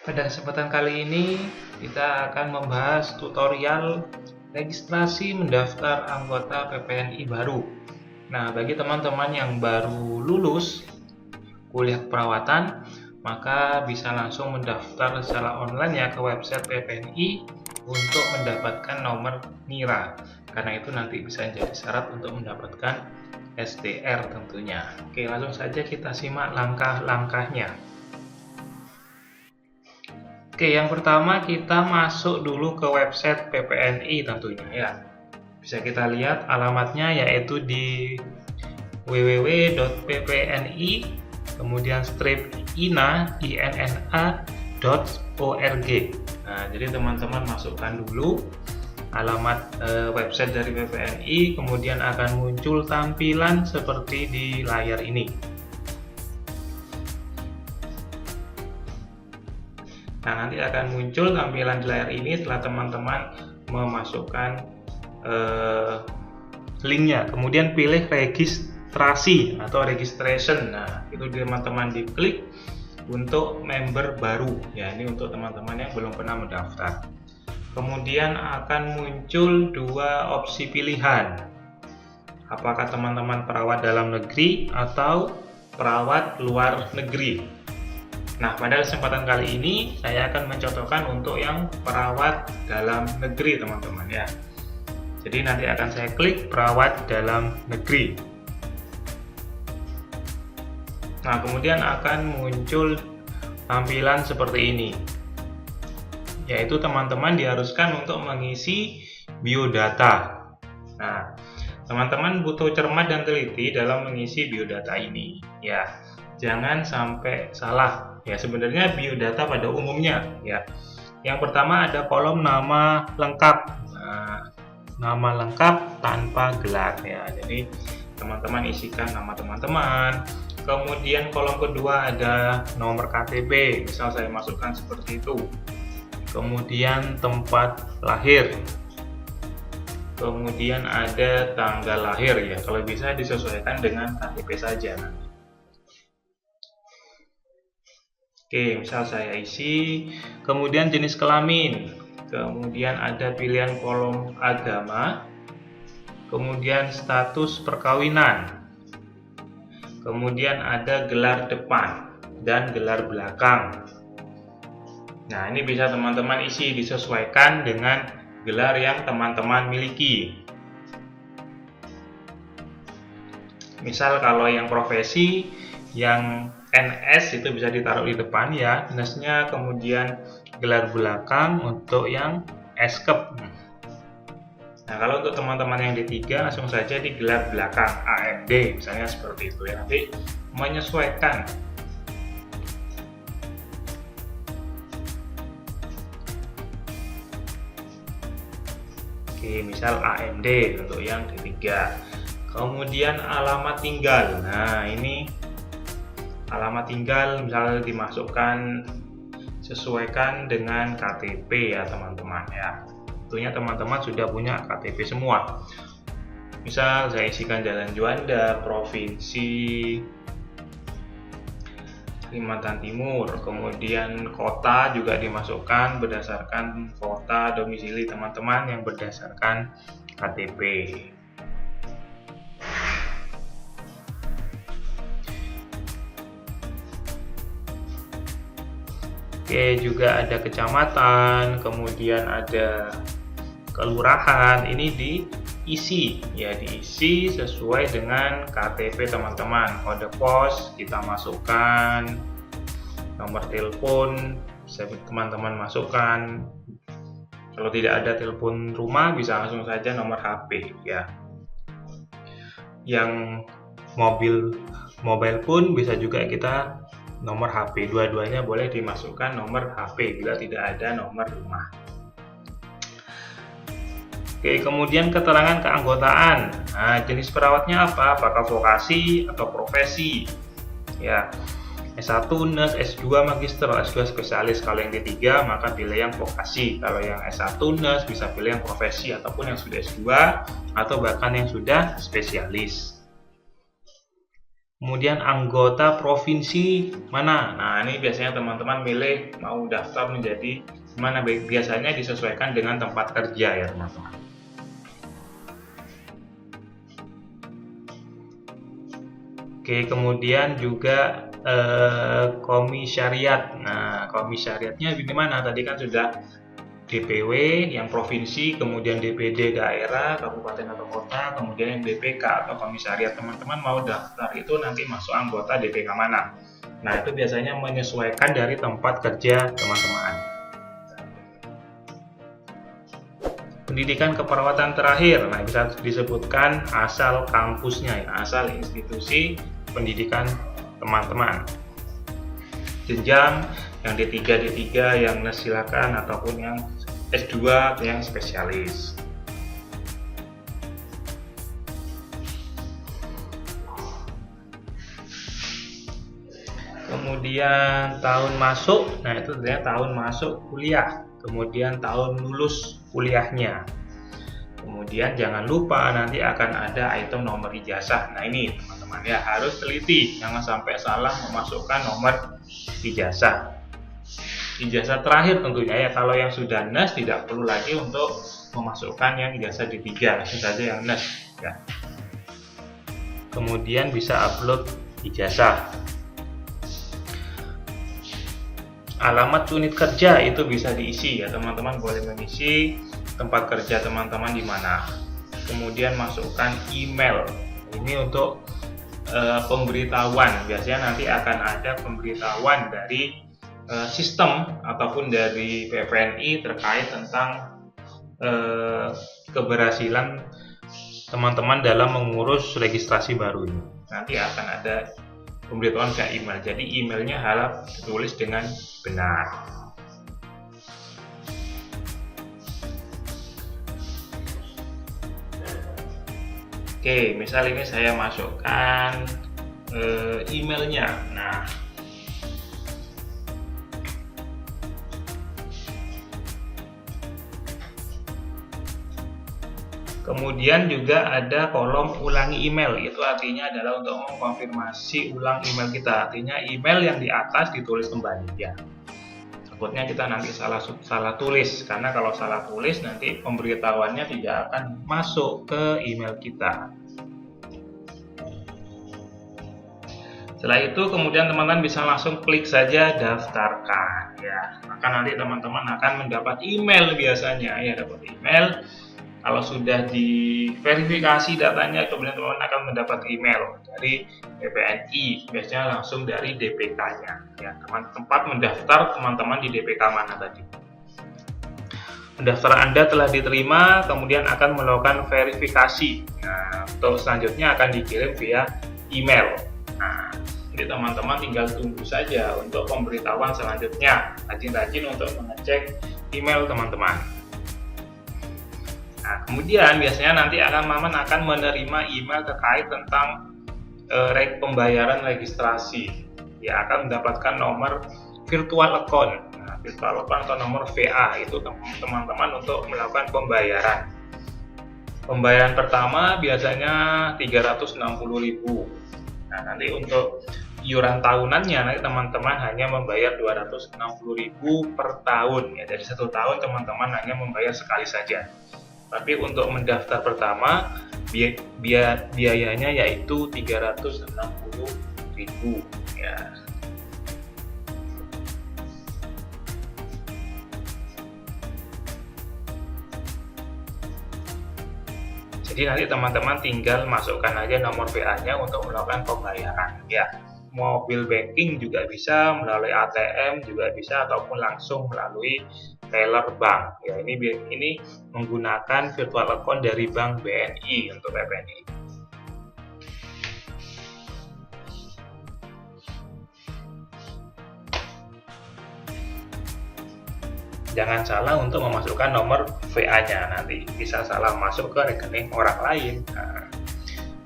Pada kesempatan kali ini kita akan membahas tutorial registrasi mendaftar anggota PPNI baru. Nah, bagi teman-teman yang baru lulus kuliah keperawatan, maka bisa langsung mendaftar secara online ya ke website PPNI untuk mendapatkan nomor NIRA. Karena itu nanti bisa jadi syarat untuk mendapatkan STR tentunya. Oke, langsung saja kita simak langkah-langkahnya. Oke, yang pertama kita masuk dulu ke website PPNI tentunya ya. Bisa kita lihat alamatnya yaitu di www.ppni kemudian inna.org. Nah, jadi teman-teman masukkan dulu alamat website dari PPNI, kemudian akan muncul tampilan seperti di layar ini. Nah, nanti akan muncul tampilan di layar ini setelah teman-teman memasukkan linknya. Kemudian pilih registrasi atau registration. Nah, itu teman-teman diklik untuk member baru. Ya, ini untuk teman-teman yang belum pernah mendaftar. Kemudian akan muncul dua opsi pilihan. Apakah teman-teman perawat dalam negeri atau perawat luar negeri. Nah, pada kesempatan kali ini saya akan mencontohkan untuk yang perawat dalam negeri teman-teman ya. Jadi nanti akan saya klik perawat dalam negeri. Nah, kemudian akan muncul tampilan seperti ini. Yaitu teman-teman diharuskan untuk mengisi biodata. Nah, teman-teman butuh cermat dan teliti dalam mengisi biodata ini ya. Jangan sampai salah. Ya, sebenarnya biodata pada umumnya ya. Yang pertama ada kolom nama lengkap. Nah, nama lengkap tanpa gelar ya. Jadi teman-teman isikan nama teman-teman. Kemudian kolom kedua ada nomor KTP. Misal saya masukkan seperti itu. Kemudian tempat lahir. Kemudian ada tanggal lahir ya. Kalau bisa disesuaikan dengan KTP saja. Oke, misal saya isi, kemudian jenis kelamin, kemudian ada pilihan kolom agama, kemudian status perkawinan, kemudian ada gelar depan dan gelar belakang. Nah, ini bisa teman-teman isi disesuaikan dengan gelar yang teman-teman miliki. Misal kalau yang profesi, yang NS itu bisa ditaruh di depan ya, NS-nya, kemudian gelar belakang untuk yang Eskep. Nah, kalau untuk teman-teman yang D3 langsung saja di gelar belakang AMD misalnya seperti itu ya, nanti menyesuaikan. Oke, misal AMD untuk yang D3. Kemudian alamat tinggal. Nah, ini alamat tinggal misalnya dimasukkan sesuaikan dengan KTP ya teman-teman ya. Tentunya teman-teman sudah punya KTP semua. Misal saya isikan Jalan Juanda, Provinsi Kalimantan Timur, kemudian kota juga dimasukkan berdasarkan kota domisili teman-teman yang berdasarkan KTP. Oke, juga ada kecamatan, kemudian ada kelurahan. Ini diisi ya, diisi sesuai dengan KTP teman-teman. Kode pos kita masukkan, nomor telepon bisa teman-teman masukkan. Kalau tidak ada telepon rumah bisa langsung saja nomor HP ya. Yang mobile pun bisa juga kita nomor HP, dua-duanya boleh dimasukkan nomor HP bila tidak ada nomor rumah. Oke, kemudian keterangan keanggotaan. Nah, jenis perawatnya apa? Apakah vokasi atau profesi? Ya, S1 nurse, S2 magister, S2 spesialis. Kalau yang D3 maka pilih yang vokasi. Kalau yang S1 nurse bisa pilih yang profesi ataupun yang sudah S2 atau bahkan yang sudah spesialis. Kemudian anggota provinsi mana? Nah, ini biasanya teman-teman milih mau daftar menjadi mana, biasanya disesuaikan dengan tempat kerja ya teman-teman. Oke, kemudian juga komisariat. Nah, komisariatnya di mana? Tadi kan sudah DPW yang provinsi, kemudian DPD daerah, kabupaten atau kota, kemudian yang DPK atau komisariat. Teman-teman mau daftar itu nanti masuk anggota DPK mana? Nah, itu biasanya menyesuaikan dari tempat kerja teman-teman. Pendidikan keperawatan terakhir, nah bisa disebutkan asal kampusnya ya, asal institusi pendidikan teman-teman. Jenjang yang D3, yang NES silakan, ataupun yang S2 yang spesialis. Kemudian tahun masuk, nah itu sebenarnya tahun masuk kuliah, kemudian tahun lulus kuliahnya. Kemudian jangan lupa nanti akan ada item nomor ijazah. Nah ini teman-teman ya harus teliti, jangan sampai salah memasukkan nomor ijazah. Ijazah terakhir tentunya ya, kalau yang sudah NES tidak perlu lagi untuk memasukkan yang ijazah D3, langsung saja yang NES ya. Kemudian bisa upload ijazah. Alamat unit kerja itu bisa diisi ya, teman-teman boleh mengisi tempat kerja teman-teman di mana. Kemudian masukkan email. Ini untuk pemberitahuan, biasanya nanti akan ada pemberitahuan dari sistem ataupun dari PPNI terkait tentang keberhasilan teman-teman dalam mengurus registrasi baru ini. Nanti akan ada pemberitahuan via email, jadi emailnya harap ditulis dengan benar. Oke, misal ini saya masukkan emailnya. Nah, kemudian juga ada kolom ulangi email, itu artinya adalah untuk mengkonfirmasi ulang email kita, artinya email yang di atas ditulis kembali ya. Takutnya kita nanti salah tulis, karena kalau salah tulis nanti pemberitahuannya tidak akan masuk ke email kita. Setelah itu kemudian teman-teman bisa langsung klik saja daftarkan ya. Maka nanti teman-teman akan mendapat email biasanya ya, dapat email. Kalau sudah diverifikasi datanya, kemudian teman-teman akan mendapat email dari PPNI, biasanya langsung dari DPK-nya ya, tempat mendaftar teman-teman di DPK mana tadi. Pendaftaran Anda telah diterima, kemudian akan melakukan verifikasi. Nah, untuk selanjutnya akan dikirim via email. Nah, jadi teman-teman tinggal tunggu saja untuk pemberitahuan selanjutnya. Rajin-rajin untuk mengecek email teman-teman. Nah, kemudian biasanya nanti Maman akan menerima email terkait tentang pembayaran registrasi. Ya, akan mendapatkan nomor virtual account. Nah, virtual account atau nomor VA itu teman-teman untuk melakukan pembayaran. Pembayaran pertama biasanya 360.000. Nah, nanti untuk iuran tahunannya nanti teman-teman hanya membayar 260.000 per tahun ya. Jadi 1 tahun teman-teman hanya membayar sekali saja. Tapi untuk mendaftar pertama biayanya yaitu 360.000 ya. Jadi nanti teman-teman tinggal masukkan aja nomor VA-nya untuk melakukan pembayaran ya. Mobil banking juga bisa, melalui ATM juga bisa, ataupun langsung melalui teller bank ya. Ini menggunakan virtual account dari Bank BNI untuk PPNI. Jangan salah untuk memasukkan nomor VA-nya, nanti bisa salah masuk ke rekening orang lain.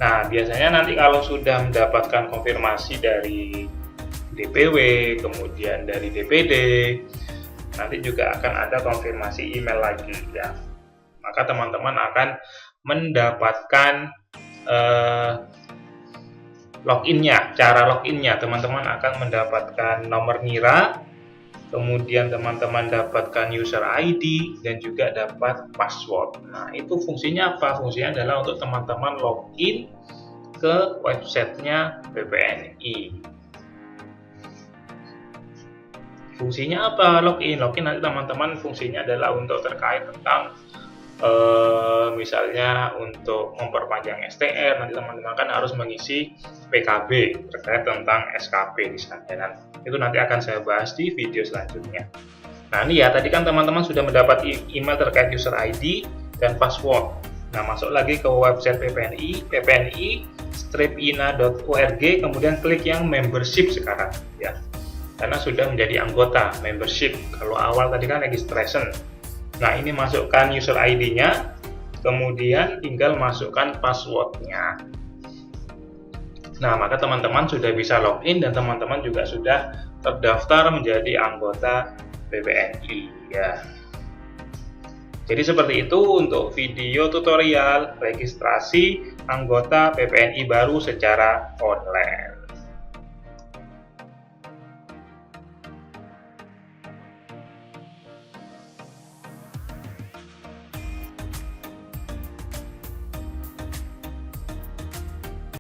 Nah, biasanya nanti kalau sudah mendapatkan konfirmasi dari DPW, kemudian dari DPD, nanti juga akan ada konfirmasi email lagi ya. Maka teman-teman akan mendapatkan loginnya, cara loginnya. Teman-teman akan mendapatkan nomor NIRA, kemudian teman-teman dapatkan user ID dan juga dapat password. Nah, itu fungsinya apa? Fungsinya adalah untuk teman-teman login ke websitenya BPNI. Fungsinya apa login? Login nanti teman-teman fungsinya adalah untuk terkait tentang misalnya untuk memperpanjang STR, nanti teman-teman kan harus mengisi PKB terkait tentang SKP misalnya. Itu nanti akan saya bahas di video selanjutnya. Nah, ini ya, tadi kan teman-teman sudah mendapat email terkait user ID dan password. Nah, masuk lagi ke website PPNI, ppni-ina.org, kemudian klik yang membership sekarang ya. Karena sudah menjadi anggota membership. Kalau awal tadi kan registration. Nah, ini masukkan user ID-nya, kemudian tinggal masukkan password-nya. Nah, maka teman-teman sudah bisa login dan teman-teman juga sudah terdaftar menjadi anggota BPNI ya. Jadi seperti itu untuk video tutorial registrasi anggota BPNI baru secara online.